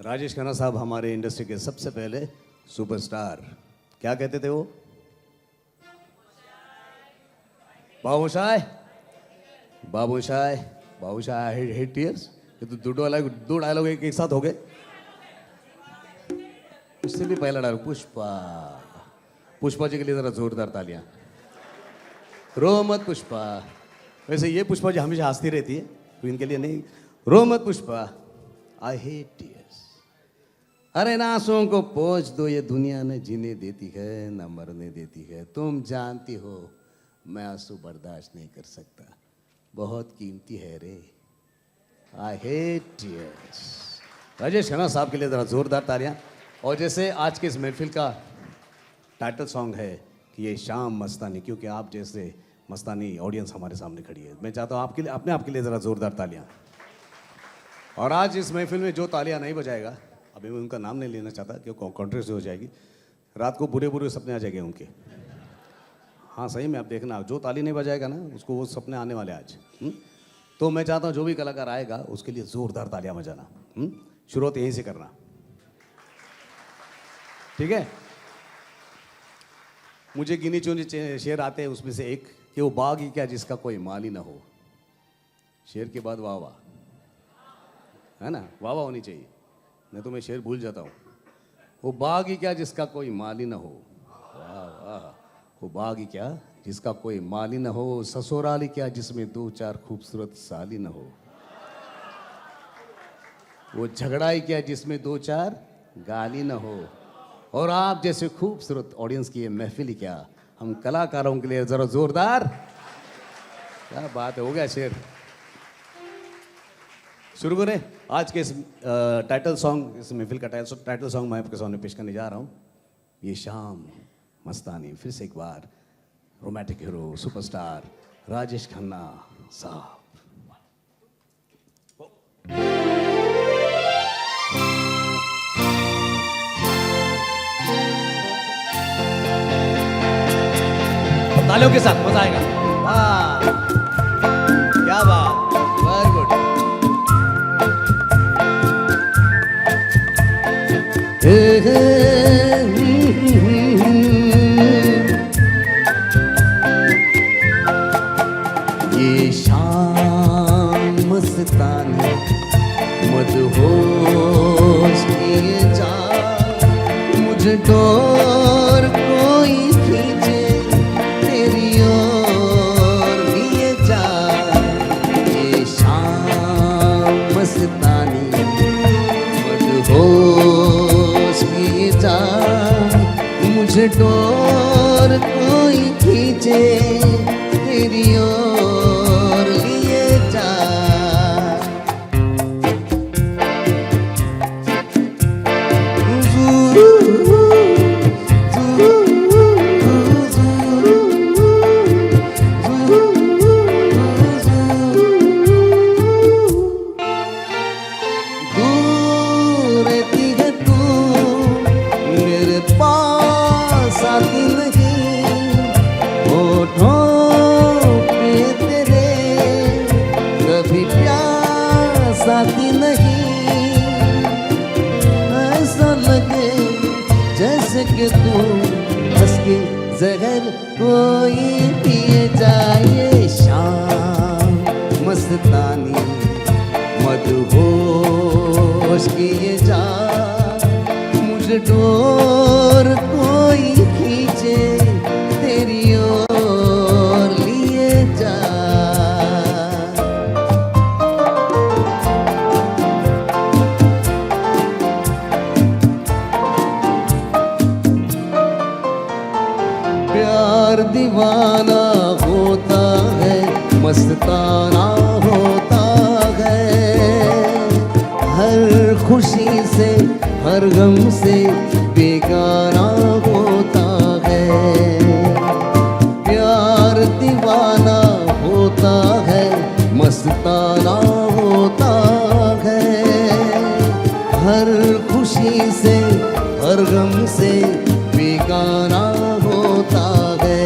राजेश खन्ना साहब हमारे इंडस्ट्री के सबसे पहले सुपरस्टार, क्या कहते थे वो, बाबूशाह बाबूशाह बाबूशाह हिट टीयर्स, ये तो दो डायलॉग एक साथ हो गए। उससे भी पहला डायलॉग पुष्पा, पुष्पा जी के लिए जरा जोरदार तालियां। रो मत पुष्पा, वैसे ये पुष्पा जी हमेशा हंसती रहती है, तो इनके लिए नहीं, रो मत पुष्पा, आई हेट टीयर्स। अरे ना आंसुओं को पोंछ दो, ये दुनिया न जीने देती है न मरने देती है, तुम जानती हो मैं आंसू बर्दाश्त नहीं कर सकता, बहुत कीमती है रे, I hate tears. Rajesh Khanna साहब के लिए जरा जोरदार तालियां। और जैसे आज के इस महफिल का टाइटल सॉन्ग है कि ये शाम मस्तानी, क्योंकि आप जैसे मस्तानी ऑडियंस हमारे सामने खड़ी है, मैं चाहता हूँ आपके लिए, अपने आप के लिए ज़रा ज़ोरदार तालियां। और आज इस महफिल में जो तालियां नहीं बजाएगा, अभी मैं उनका नाम नहीं लेना चाहता क्योंकि कॉन्ट्रोवर्सी हो जाएगी, रात को बुरे बुरे सपने आ जाएंगे उनके। हाँ सही में आप देखना, जो ताली नहीं बजाएगा ना उसको वो सपने आने वाले आज। तो मैं चाहता हूँ जो भी कलाकार आएगा उसके लिए ज़ोरदार तालियां बजाना। शुरुआत यहीं से करना, ठीक है। मुझे गिनी चुनी शेर आते हैं, उसमें से एक कि वो बाग ही क्या जिसका कोई माल ही ना हो, शेर के बाद वाह वाह, है ना, वाह वाह होनी चाहिए, नहीं तो मैं शेर भूल जाता हूँ। वो बाग ही क्या जिसका कोई माल ही ना हो, वाह वाह, वो बाग ही क्या जिसका कोई माल ही ना हो, ससुराल ही क्या जिसमें दो चार खूबसूरत साल ही ना हो, वो झगड़ा ही क्या जिसमें दो चार गाली ना हो, और आप जैसे खूबसूरत ऑडियंस की ये महफिल ही क्या, हम कलाकारों के लिए जरा जोरदार, क्या बात है, हो गया शेर। शुरू करें आज के इस टाइटल सॉन्ग, इस महफिल का टाइटल सॉन्ग मैं आपके सामने पेश करने जा रहा हूँ, ये शाम मस्तानी। फिर से एक बार romantic hero superstar Rajesh Khanna साहब। तालियों के साथ मजा आएगा, वाह क्या बात, वेरी गुड। ये शाम मस्तानी मदहोश किए जा, मुझे डोर कोई खींचे तेरी ओर लिए जा, ये शाम मस्तानी मदहोश किए जा, मुझे डोर कोई खींचे तेरी ओर लिए जा। दूर रहती है तू मेरे पास आती नहीं, होठों पे तेरे कभी प्यास आती नहीं, ऐसा लगे जैसे कि तू हंस के जहर कोई पिए जाए, शाम मस्तानी मदहोश किए जा, मुझे डोर कोई खींचे तेरी ओर लिए जा। प्यार दीवाना होता है, मस्ताना होता है, हर खुशी से हर गम से बेगाना होता है। प्यार दीवाना होता है, मस्ताना होता है, हर खुशी से हर गम से बेगाना होता है।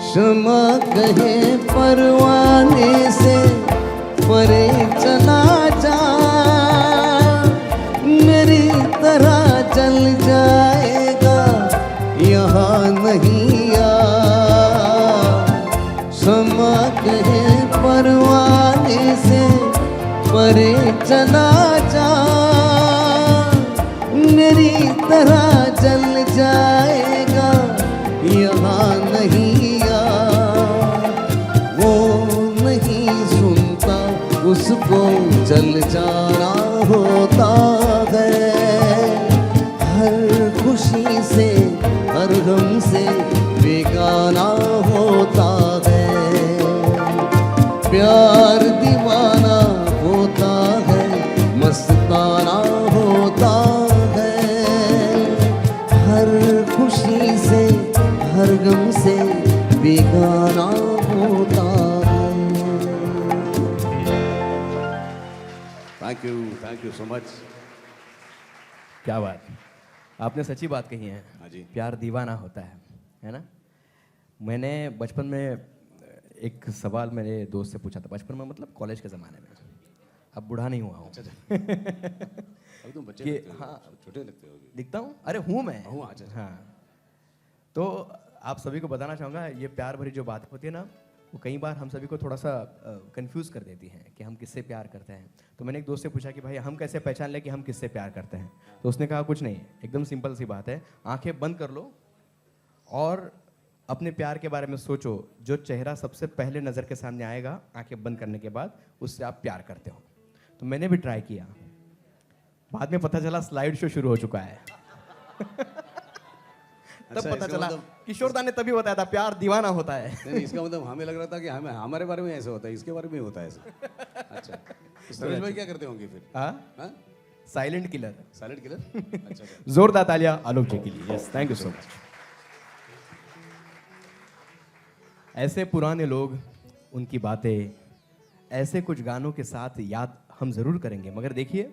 क्षमा कहे परवाने से परे चला जा, मेरी तरह जल जाएगा यहाँ नहीं आ। क्षमा कहे परवाने से परे चला जा, मेरी तरह जल जाएगा यहाँ नहीं आ। वो नहीं सुनता उसको जल जाना होता है, हर खुशी से हर गम से बेगाना होता है। प्यार दीवाना होता है, मस्ताना होता है, हर खुशी से हर गम से बेगाना होता है। Thank you so much. क्या बात, आपने सच्ची बात कही है। हाँ जी। प्यार दीवाना होता है ना। मैंने बचपन में एक सवाल मेरे दोस्त से पूछा था, बचपन में मतलब कॉलेज के ज़माने में, अब बूढ़ा नहीं हुआ हूँ। अभी तुम बच्चे कि लगते हो, हाँ छोटे लगते हो अभी। दिखता हूँ, अरे हूँ मैं। हूँ, अच्छा। हाँ, तो आप सभी को बताना चाहूँगा, ये प्यार भरी जो बात होती है ना, वो कई बार हम सभी को थोड़ा सा कंफ्यूज कर देती हैं कि हम किससे प्यार करते हैं। तो मैंने एक दोस्त से पूछा कि भाई हम कैसे पहचान लें कि हम किससे प्यार करते हैं। तो उसने कहा कुछ नहीं, एकदम सिंपल सी बात है, आंखें बंद कर लो और अपने प्यार के बारे में सोचो। जो चेहरा सबसे पहले नज़र के सामने आएगा आंखें बंद करने के बाद, उससे आप प्यार करते हो। तो मैंने भी ट्राई किया, बाद में पता चला स्लाइड शो शुरू हो चुका है। तब अच्छा, पता इसका चला, मतलब- किशोर दा ने तभी बताया था प्यार दीवाना होता है। नहीं, इसका मतलब हमें लग रहा था कि हमें हमारे बारे में ऐसा होता है, इसके बारे में होता है ऐसा। अच्छा, तो सरोज भाई क्या करते होंगे फिर? हाँ, साइलेंट किलर। Silent killer. अच्छा। जोरदार तालियां आलोक जी के लिए। Yes, thank you so much. ऐसे पुराने लोग, उनकी बातें, ऐसे कुछ गानों के साथ याद हम जरूर करेंगे। मगर देखिए,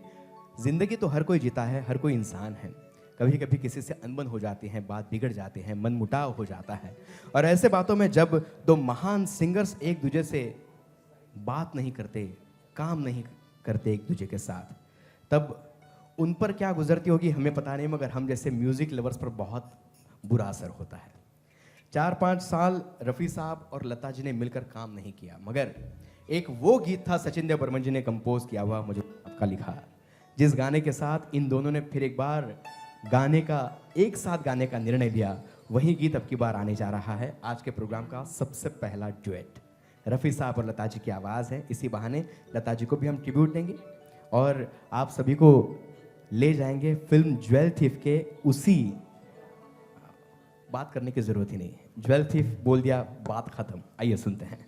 जिंदगी तो हर कोई जीता है, हर कोई इंसान है। कभी कभी किसी से अनबन हो जाती है, बात बिगड़ जाती है, मन मुटाव हो जाता है। और ऐसे बातों में जब दो महान सिंगर्स एक दूसरे से बात नहीं करते, काम नहीं करते एक दूसरे के साथ, तब उन पर क्या गुजरती होगी हमें पता नहीं, मगर हम जैसे म्यूजिक लवर्स पर बहुत बुरा असर होता है। 4-5 साल रफ़ी साहब और लता जी ने मिलकर काम नहीं किया, मगर एक वो गीत था सचिन देव बर्मन जी ने कंपोज किया हुआ, मुझे आपका लिखा, जिस गाने के साथ इन दोनों ने फिर एक बार एक साथ गाने का निर्णय लिया। वही गीत अब की बार आने जा रहा है आज के प्रोग्राम का सबसे पहला डुएट। रफ़ी साहब और लता जी की आवाज़ है। इसी बहाने लता जी को भी हम ट्रिब्यूट देंगे और आप सभी को ले जाएंगे फिल्म ज्वेल थीफ के उसी, बात करने की जरूरत ही नहीं है, ज्वेल थीफ बोल दिया, बात खत्म। आइए सुनते हैं।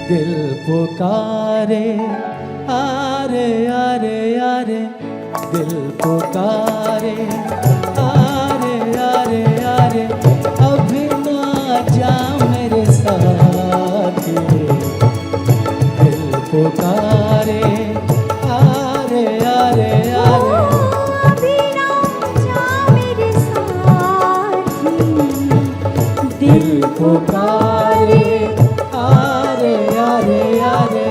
दिल पुकारे आरे आरे आरे दिल पुकारे आरे आरे आरे अभी ना जा मेरे साथी दिल पुकारे आरे आरे आरे अभी ना जा मेरे साथी दिल पुकारे आरे आरे आरे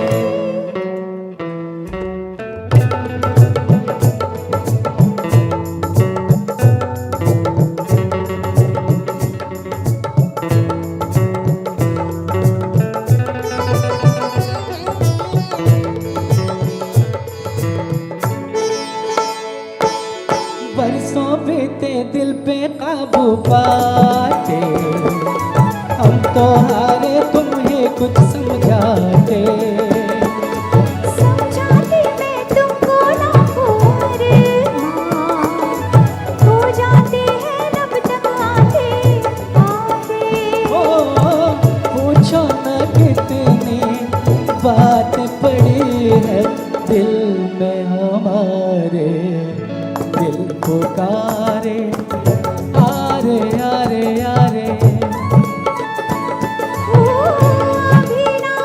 बरसों बीते दिल पे काबू पाते हम तो हारे तुम्हें कुछ समझाते समझाती मैं तुमको लाखों अरमान हो जाते हैं रब तक आते आते ओ पूछो न कितनी बात पड़ी है दिल में हमारे दिल पुकारे आरे आरे आरे हो अभी ना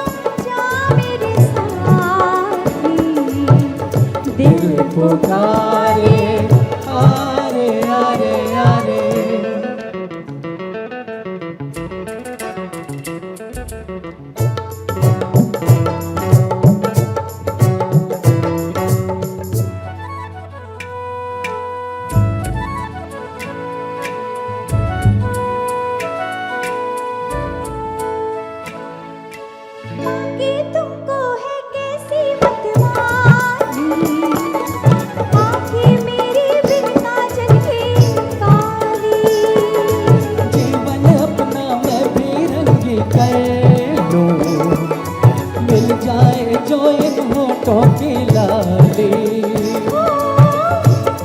जा मेरे साथी दिल पुकारे आरे आरे आरे कि तुमको है कैसी मतवाली आँखें मेरी बिन काजल की काली जीवन अपना मैं भी रंगी कर लूं मिल जाए जो इन होठों की लाली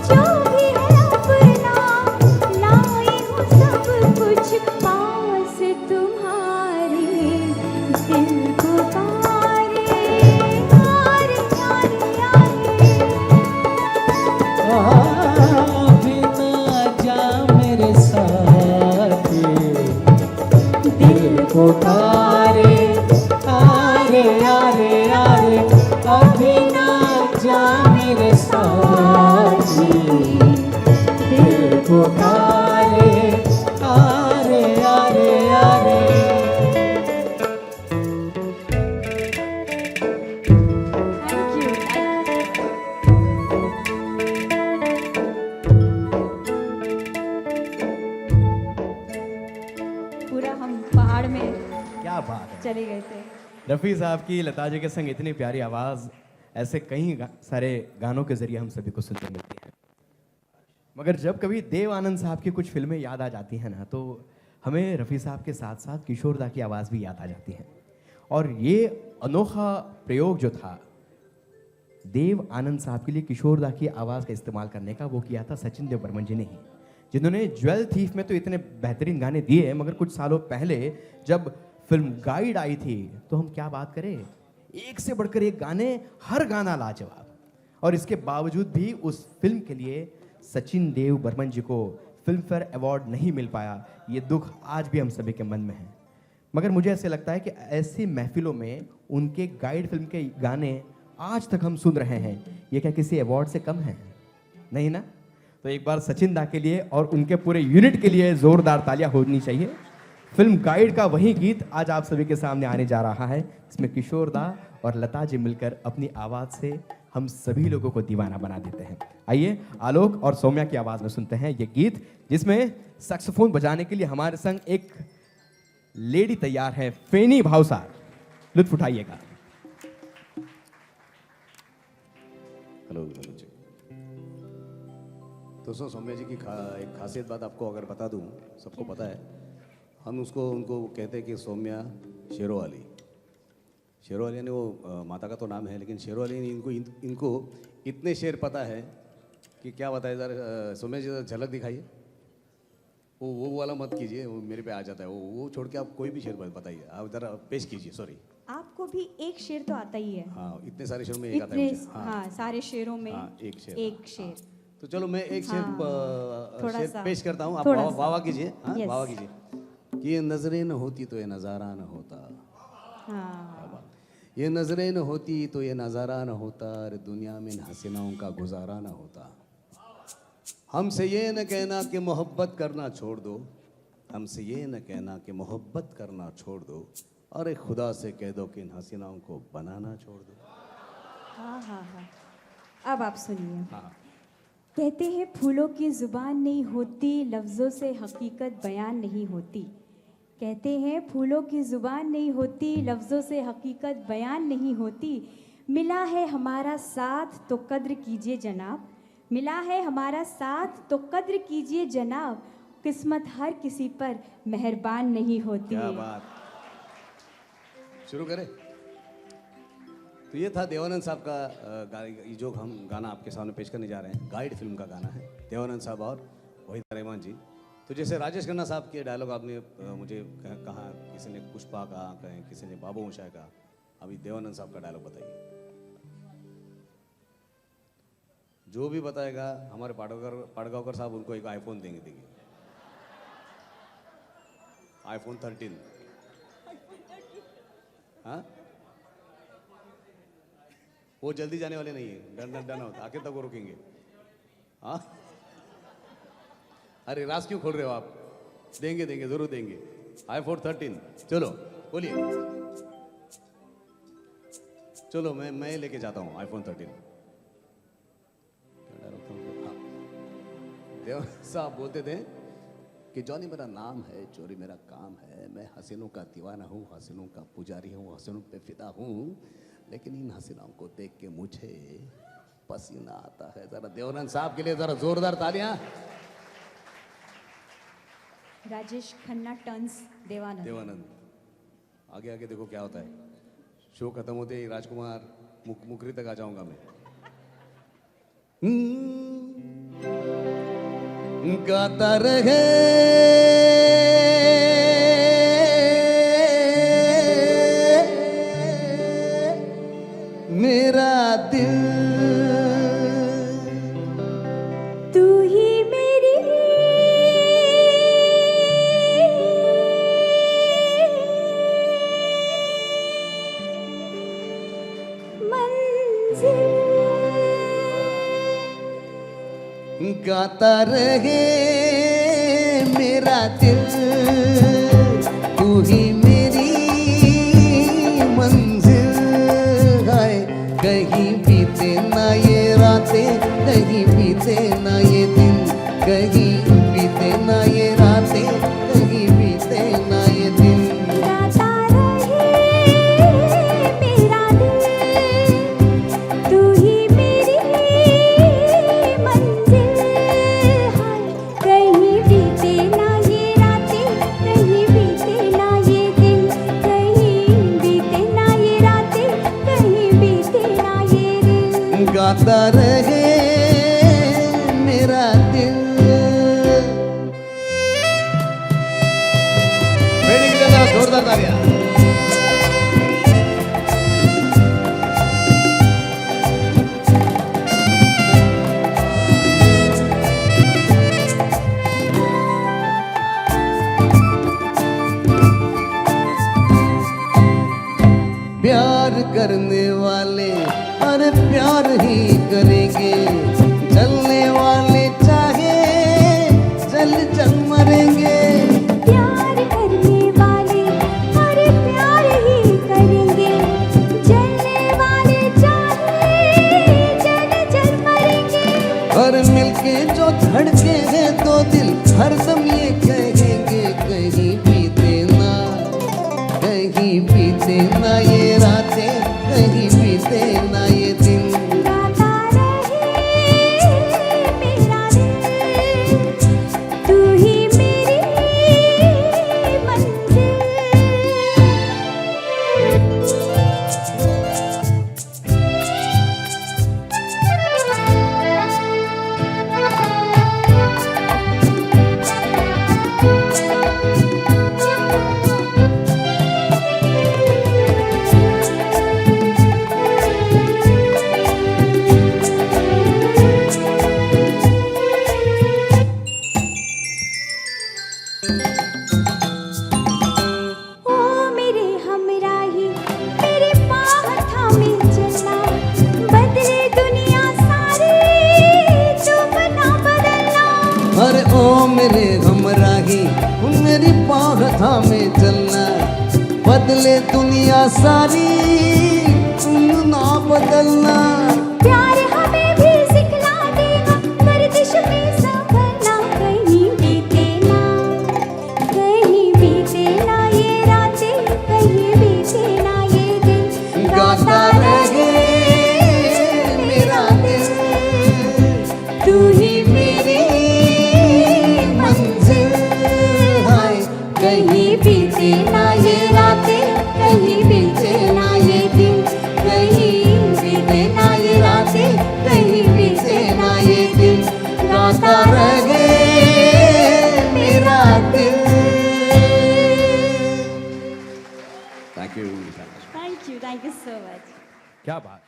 जो भी है अपना लाई हूँ सब कुछ पास तुम्हारे दिल पुकारे आरे आरे आरे अभी ना जा मेरे साथी दिल पुकारे आरे आरे आरे अभी ना जा मेरे साथी दिल पुकारे आरे आरे आरे थैंक यू पूरा हम पहाड़ में क्या बात है। चले गए थे रफ़ी साहब की लता जी के संग इतनी प्यारी आवाज़ ऐसे कई सारे गानों के जरिए हम सभी को सुनने मिलती है। मगर जब कभी देव आनंद साहब की कुछ फिल्में याद आ जाती हैं ना, तो हमें रफ़ी साहब के साथ साथ किशोर दा की आवाज़ भी याद आ जाती है। और ये अनोखा प्रयोग जो था देव आनंद साहब के लिए किशोर दा की आवाज़ का इस्तेमाल करने का, वो किया था सचिन देव बर्मन जी ने ही, जिन्होंने ज्वेल थीफ में तो इतने बेहतरीन गाने दिए हैं, मगर कुछ सालों पहले जब फिल्म गाइड आई थी तो हम क्या बात करें, एक से बढ़कर एक गाने, हर गाना लाजवाब। और इसके बावजूद भी उस फिल्म के लिए सचिन देव बर्मन जी को फिल्म फेयर अवार्ड नहीं मिल पाया। ये दुख आज भी हम सभी के मन में है। मगर मुझे ऐसे लगता है कि ऐसी महफिलों में उनके गाइड फिल्म के गाने आज तक हम सुन रहे हैं, ये क्या किसी अवार्ड से कम है? नहीं ना? तो एक बार सचिन दा के लिए और उनके पूरे यूनिट के लिए जोरदार तालियां होनी चाहिए। फिल्म गाइड का वही गीत आज आप सभी के सामने आने जा रहा है, इसमें किशोर दा और लता जी मिलकर अपनी आवाज़ से हम सभी लोगों को दीवाना बना देते हैं। आइए आलोक और सौम्या की आवाज़ में सुनते हैं ये गीत, जिसमें सैक्सोफोन बजाने के लिए हमारे संग एक लेडी तैयार है, फेनी भावसार। लुत्फ उठाइएगा। हेलो जी। दोस्तों, सौम्या जी की एक खासियत बात आपको अगर बता दूं, सबको पता है, हम उनको कहते हैं कि सौम्या शेरोवाली। शेरोवाली यानी वो माता का तो नाम है, लेकिन शेरोवाली इनको इतने शेर पता है कि क्या बताए। ज़रा सौम्या जी झलक दिखाइए। वो वाला मत कीजिए, वो मेरे पे आ जाता है। वो छोड़ के आप कोई भी शेर बताइए, आप ज़रा पेश कीजिए। सॉरी, आप आपको भी एक शेर तो आता ही है, हाँ, इतने सारे शेरों में एक आता है इतने मुझे। हाँ सारे शेरों में हाँ, एक शेर। एक शेर। तो चलो मैं एक शेर हाँ, थोड़ा शेर सा, पेश करता हूँ, आप थोड़ा वाह सा। वाह कीजिए। हाँ, Yes. वाह वाह कीजिए कि ये नजरें न होती तो ये नज़ारा न होता, हाँ ये नजरें न होती तो ये नज़ारा न होता, अरे दुनिया में इन हसीनाओं का गुजारा न होता। हमसे ये न कहना कि मोहब्बत करना छोड़ दो, हमसे ये न कहना कि मोहब्बत करना छोड़ दो, अरे खुदा से कह दो कि इन हसीनाओं को बनाना छोड़ दो। हाँ हाँ हाँ। अब आप सुनिए। हाँ, कहते हैं फूलों की जुबान नहीं होती, लफ्ज़ों से हकीकत बयान नहीं होती। कहते हैं फूलों की जुबान नहीं होती, लफ्ज़ों से हकीकत बयान नहीं होती। मिला है हमारा साथ तो कद्र कीजिए जनाब, मिला है हमारा साथ तो कद्र कीजिए जनाब, किस्मत हर किसी पर मेहरबान नहीं होती। क्या बात। शुरू करें? तो ये था देवानंद साहब का ये जो हम गाना आपके सामने पेश करने जा रहे हैं, गाइड फिल्म का गाना है, देवानंद साहब और वहीद रहमान जी। तो जैसे राजेश खन्ना साहब के डायलॉग आपने मुझे कहा, किसी ने पुष्पा कहा, कहें किसी ने बाबू मोशाय कहा, अभी देवानंद साहब का डायलॉग बताइए। जो भी बताएगा हमारे पाड़गांवकर साहब उनको एक आईफोन देंगे, आईफोन 13। हाँ, वो जल्दी जाने वाले नहीं है, डरना होता, आखिर तक वो रुकेंगे। हाँ, अरे राज क्यों खोल रहे हो आप? देंगे देंगे, जरूर देंगे, आईफोन 13। चलो बोलिए, चलो मैं लेके जाता हूँ आईफोन 13। हाँ, देव साहब बोलते थे कि जॉनी मेरा नाम है, चोरी मेरा काम है, मैं हसीनों का दीवाना हूँ, हसीनों का पुजारी हूँ, हसीनों पे फिदा हूँ, लेकिन इन हसीनाओं को देख के मुझे पसीना आता है। जरा देवानंद साहब के लिए जरा जोरदार तालियां। राजेश खन्ना टर्न्स देवानंद। देवानंद, आगे आगे देखो क्या होता है। शो खत्म होते ही राजकुमार मुकरी तक आ जाऊंगा मैं। गाता रहे मेरा दिल, तू ही मेरी मंजिल। गाता रहे मेरा दिल, तू ही मेरी मंजिल है। कहीं बीते ना ये रातें, कहीं बीते ना ये दिन, कहीं बीते ना ये रातें, कहीं बीते ना ये दिन। गाता रहे मेरा दिल, तू ही मेरी मंजिल है। कहीं बीते ना ये रातें, कहीं बीते ना ये दिन, कहीं बीते ना ये रातें, कहीं बीते ना ये दिन। गाता रहे मेरा दिल। बैठने के लिए जरा जोरदार तालियां। प्यार करने वाले अरे प्यार ही करेंगे, चलने वाले चाहे चल चल मरेंगे। प्यार करने वाले हर प्यार ही करेंगे, जलने वाले चाहे जल जल मरेंगे। और मिलके जो धड़के हैं दो दिल, हरदम ये कहेंगे कहीं बीते ना, कहीं बीते ना ये रातें, कहीं बीते ना ये दिन। गाता रहे मेरा दिल, तू ही मेरी मंजिल। में चलना, बदले दुनिया सारी तुम ना बदलना। प्यार हमें भी सिखला देगा, गर्दिश में संभलना, कहीं बीते ना, कहीं बीते ना ये रातें, कहीं बीते ना ये दिन, गाता रहे मेरा दिल, तू ही मेरी मंजिल। हाय कहीं बीते ना ये रातें, कहीं बीते ना ये दिन, कहीं बीते ना ये रातें, कहीं बीते ना ये दिन, गाता रहे मेरा दिल। Thank you. Thank you so much. क्या बात